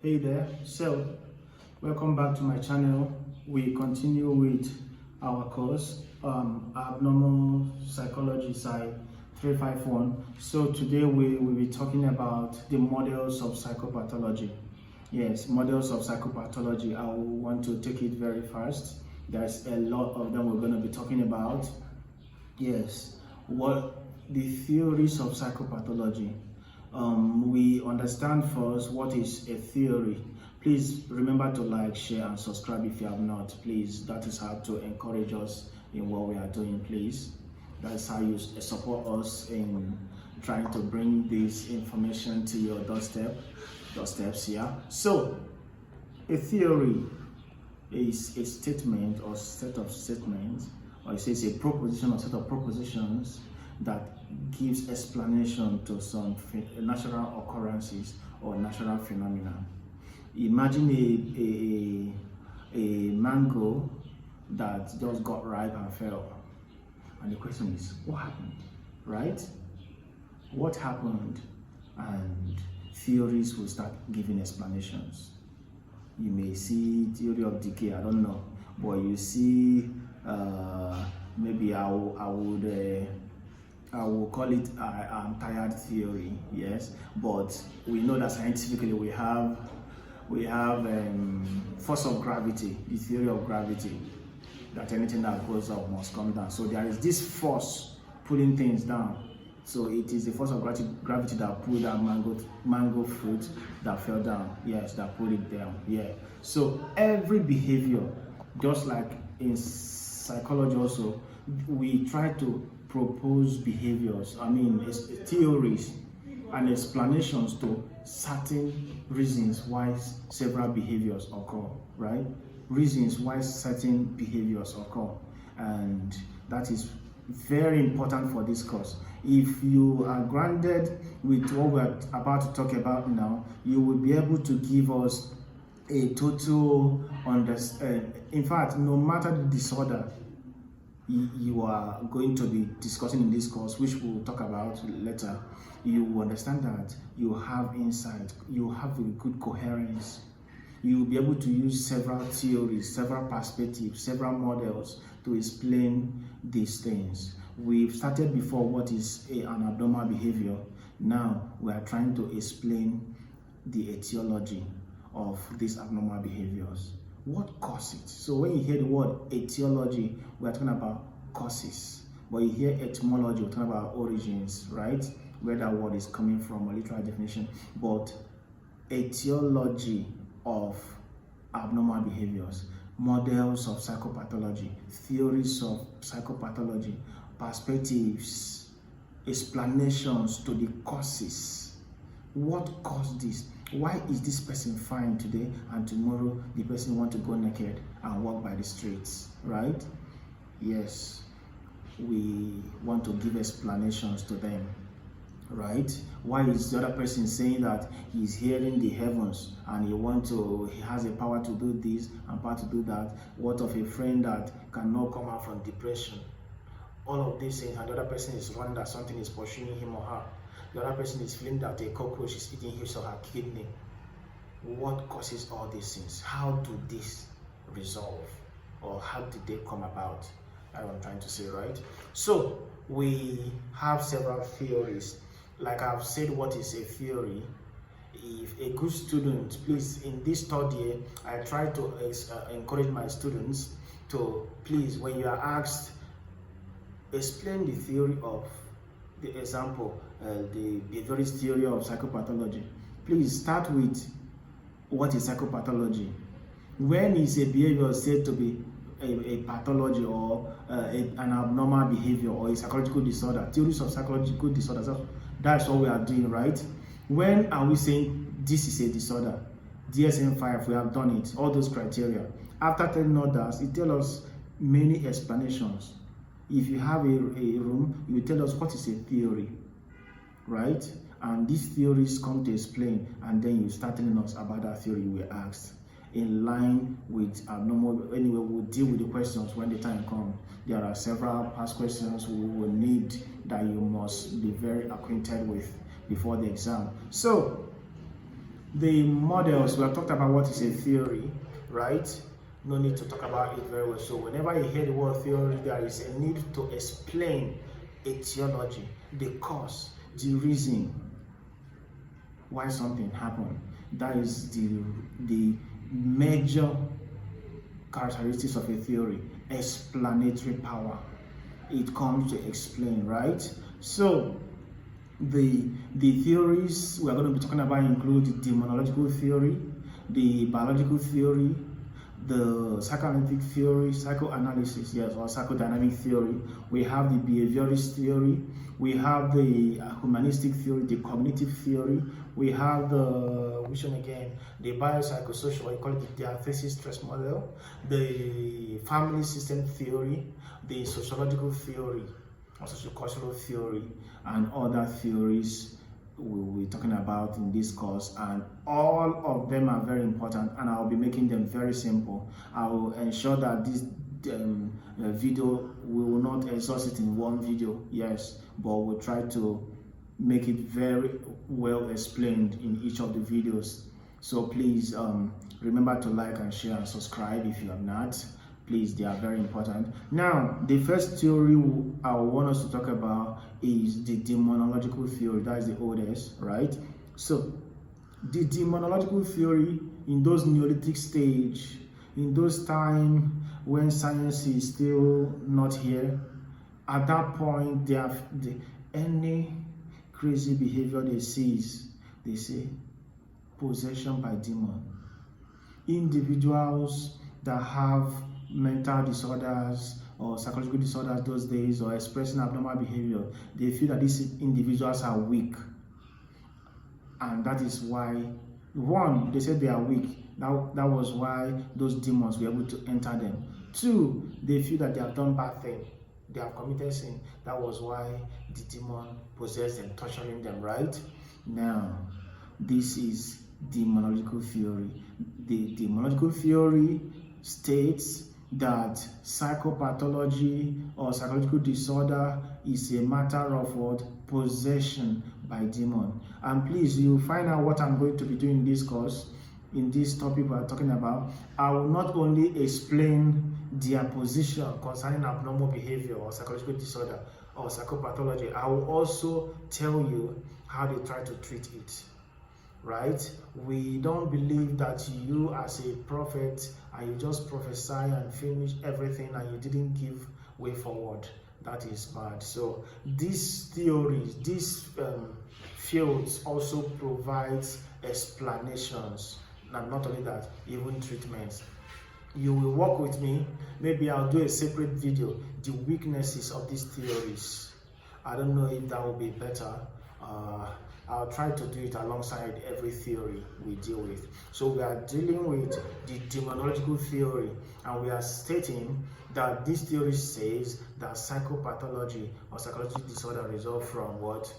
Hey there, so welcome back to my channel. We continue with our course, Abnormal Psychology Side 351. So today we will be talking about the models of psychopathology. Yes, models of psychopathology. I will want to take it very fast. There's a lot of them we're going to be talking about. Yes, what the theories of psychopathology. We understand first what is a theory. Please remember to like, share, and subscribe if you have not. Please, that is how to encourage us in what we are doing. Please, that's how you support us in trying to bring this information to your doorsteps here. So, a theory is a statement or set of statements, or it says a proposition or set of propositions that gives explanation to some natural occurrences or natural phenomena. Imagine a mango that just got ripe and fell, and the question is, what happened, right? What happened? And theories will start giving explanations. You may see theory of decay, I don't know, but you see maybe I will call it I'm tired theory, yes. But we know that scientifically we have force of gravity, the theory of gravity, that anything that goes up must come down. So there is this force pulling things down. So it is the force of gravity that pulled that mango fruit that fell down. Yes, that pulled it down. Yeah. So every behavior, just like in psychology also, we try to propose behaviors, theories and explanations to certain reasons why several behaviors occur, right? Reasons why certain behaviors occur. And that is very important for this course. If you are grounded with what we're about to talk about now, you will be able to give us a total understanding. In fact, no matter the disorder you are going to be discussing in this course, which we'll talk about later, you will understand that you have insight, you have a good coherence. You will be able to use several theories, several perspectives, several models to explain these things. We've started before what is an abnormal behavior. Now we are trying to explain the etiology of these abnormal behaviors. What causes it? So when you hear the word etiology, we are talking about causes. But you hear etymology, we're talking about origins, right? Where that word is coming from, a literal definition. But etiology of abnormal behaviors, models of psychopathology, theories of psychopathology, perspectives, explanations to the causes. What caused this? Why is this person fine today and tomorrow the person want to go naked and walk by the streets, right? Yes, we want to give explanations to them, right? Why is the other person saying that he's hearing the heavens and he has the power to do this and power to do that? What of a friend that cannot come out from depression? All of these things, and the other person is running that something is pursuing him or her. The other person is feeling that a cockroach is eating his or her kidney. What causes all these things? How do this resolve? Or how did they come about? That's what I'm trying to say, right? So we have several theories. Like I've said, what is a theory? If a good student, please, in this third year, I try to encourage my students to, please, when you are asked, explain the theory of the example, the behaviorist theory of psychopathology. Please start with what is psychopathology. When is a behavior said to be a pathology or an abnormal behavior or a psychological disorder? Theories of psychological disorders, that's what we are doing, right? When are we saying this is a disorder? DSM-5, we have done it, all those criteria. After telling others, it tells us many explanations. If you have a room, you will tell us what is a theory, right? And these theories come to explain, and then you start telling us about that theory we asked. In line with abnormal, anyway, we'll deal with the questions when the time comes. There are several past questions we will need that you must be very acquainted with before the exam. So the models, we have talked about what is a theory, right? No need to talk about it very well. So whenever you hear the word theory, there is a need to explain etiology, the cause, the reason why something happened. That is the major characteristics of a theory. Explanatory power. It comes to explain, right? So the theories we are going to be talking about include the demonological theory, the biological theory, the psychoanalytic theory, psychoanalysis, yes, or psychodynamic theory. We have the behaviorist theory. We have the humanistic theory, the cognitive theory. We have the, which one again? The biopsychosocial, I call it the diathesis stress model, the family system theory, the sociological theory, or sociocultural theory, and other theories we'll be talking about in this course, and all of them are very important, and I'll be making them very simple. I will ensure that this video, we will not exhaust it in one video, yes, but we'll try to make it very well explained in each of the videos. So please remember to like and share and subscribe if you have not. Please, they are very important. Now, the first theory I want us to talk about is the demonological theory. That is the oldest, right? So, the demonological theory in those Neolithic stage, in those time when science is still not here, at that point, any crazy behavior they say possession by demon. Individuals that have mental disorders or psychological disorders those days, or expressing abnormal behavior, they feel that these individuals are weak, and that is why, one, they said they are weak. That was why those demons were able to enter them. Two, they feel that they have done bad thing, they have committed sin. That was why the demon possessed them, torturing them, right? Now, this is demonological theory. The demonological theory states that psychopathology or psychological disorder is a matter of what? Possession by demon. And please, you find out what I'm going to be doing in this course, in this topic we are talking about. I will not only explain their position concerning abnormal behavior or psychological disorder or psychopathology, I will also tell you how they try to treat it. Right? We don't believe that you as a prophet and you just prophesy and finish everything and you didn't give way forward. That is bad. So these theories, these fields also provides explanations, and not only that, even treatments. You will work with me. Maybe I'll do a separate video, the weaknesses of these theories. I don't know if that will be better. I'll try to do it alongside every theory we deal with. So we are dealing with the demonological theory, and we are stating that this theory says that psychopathology or psychological disorder result from what?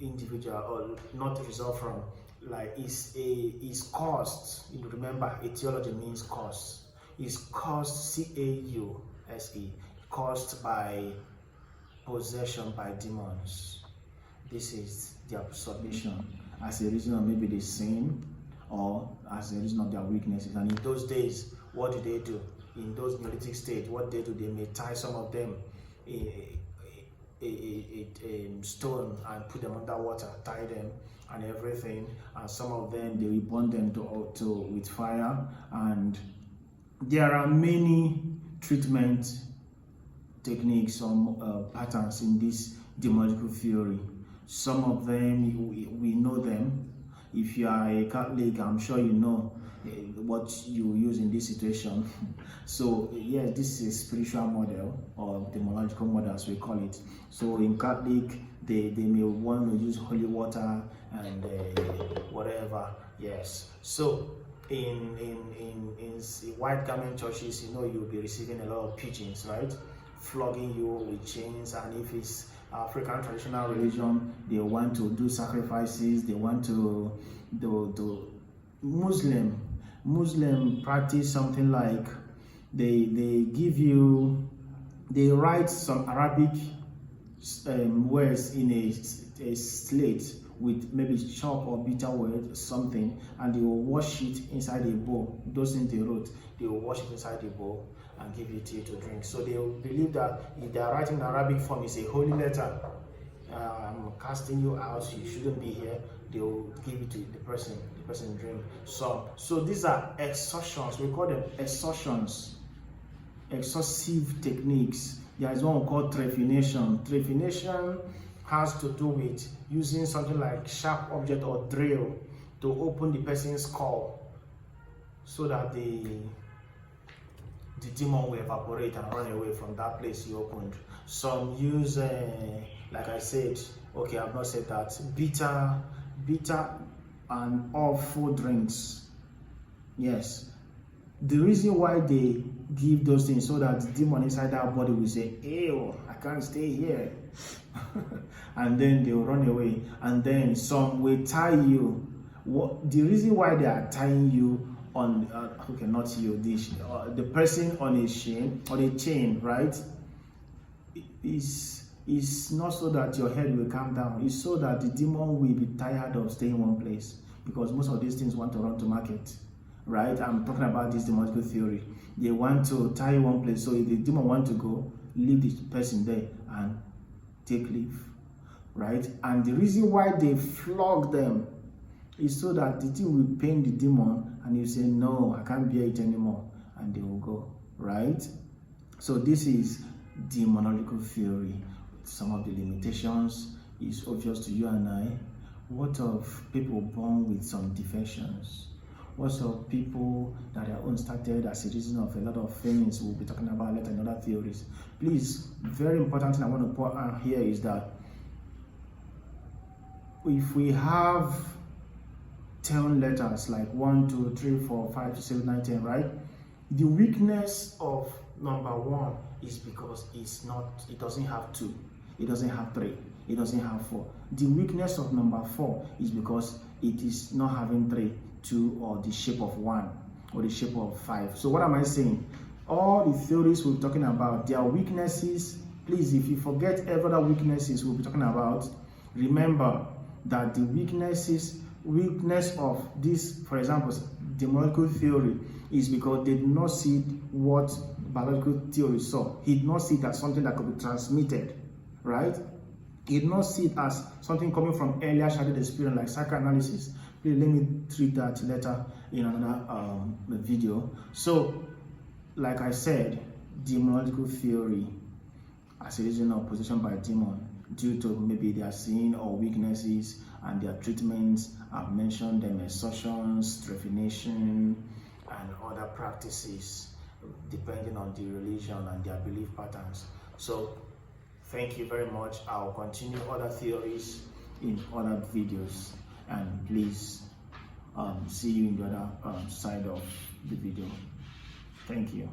Individual, or not result from, like is caused. You remember, etiology means cause. Is caused, C-A-U-S-E, caused by possession by demons. This is their submission as a reason of maybe the sin, or as a reason of their weaknesses. And in those days, what do they do? In those Neolithic stage, what they do? They may tie some of them a stone and put them underwater, tie them and everything. And some of them, they will burn them with fire. And there are many treatment techniques or patterns in this demonological theory. Some of them, we know them. If you are a Catholic, I'm sure you know what you use in this situation. So yes, this is a spiritual model, or demonological model as we call it. So in Catholic, they may want to use holy water and whatever. Yes. So in white garment churches, you know, you'll be receiving a lot of pigeons, right? Flogging you with chains. And if it's African traditional religion, they want to do sacrifices, they want to do Muslim practice something like they write some Arabic words in a slate with maybe chalk or bitter word, something, and they will wash it inside a bowl. Those things they wrote, they will wash it inside the bowl and give it to you to drink. So they will believe that if they are writing in Arabic form, it's a holy letter. I'm casting you out, you shouldn't be here. They will give it to the person drink some. So these are extortions, we call them extortions, exorcive techniques. There is one called trephination. Trephination has to do with using something like sharp object or drill to open the person's skull so that the demon will evaporate and run away from that place you opened. Some use, like I said, okay, I've not said that, bitter and awful drinks. Yes. The reason why they give those things so that the demon inside that body will say, ew, I can't stay here. And then they'll run away. And then some will tie you. The reason why they are tying you on, okay, not you, the person on a chain, right? Is not so that your head will calm down. It's so that the demon will be tired of staying in one place, because most of these things want to run to market, right? I'm talking about this demonological theory. They want to tie in one place, so if the demon want to go, leave the person there and take leave, right? And the reason why they flog them is so that the thing will pain the demon and you say, no, I can't bear it anymore, and they will go, right? So this is demonological theory. Some of the limitations is obvious to you and I. What of people born with some defections? What of people that their own started as a reason of a lot of things we'll be talking about later in other theories? Please, very important thing I want to point out here is that if we have 10 letters, like 1, 2, 3, 4, 5, 6, 7, 9, 10, right? The weakness of number 1 is because it doesn't have 2, it doesn't have 3, it doesn't have 4. The weakness of number 4 is because it is not having 3, 2, or the shape of 1, or the shape of 5. So what am I saying? All the theories we're talking about, their weaknesses, please, if you forget every other weaknesses we'll be talking about, remember that the weakness of this, for example, demonological theory, is because they did not see what biological theory saw. He did not see it as something that could be transmitted, right? He did not see it as something coming from earlier childhood experience like psychoanalysis. Please let me treat that later in another video. So, like I said, demonological theory as a reason of possession by a demon due to maybe their sin or weaknesses, and their treatments, I've mentioned them, extortions, trephination, and other practices depending on the religion and their belief patterns. So thank you very much. I'll continue other theories in other videos, and please see you in the other side of the video. Thank you.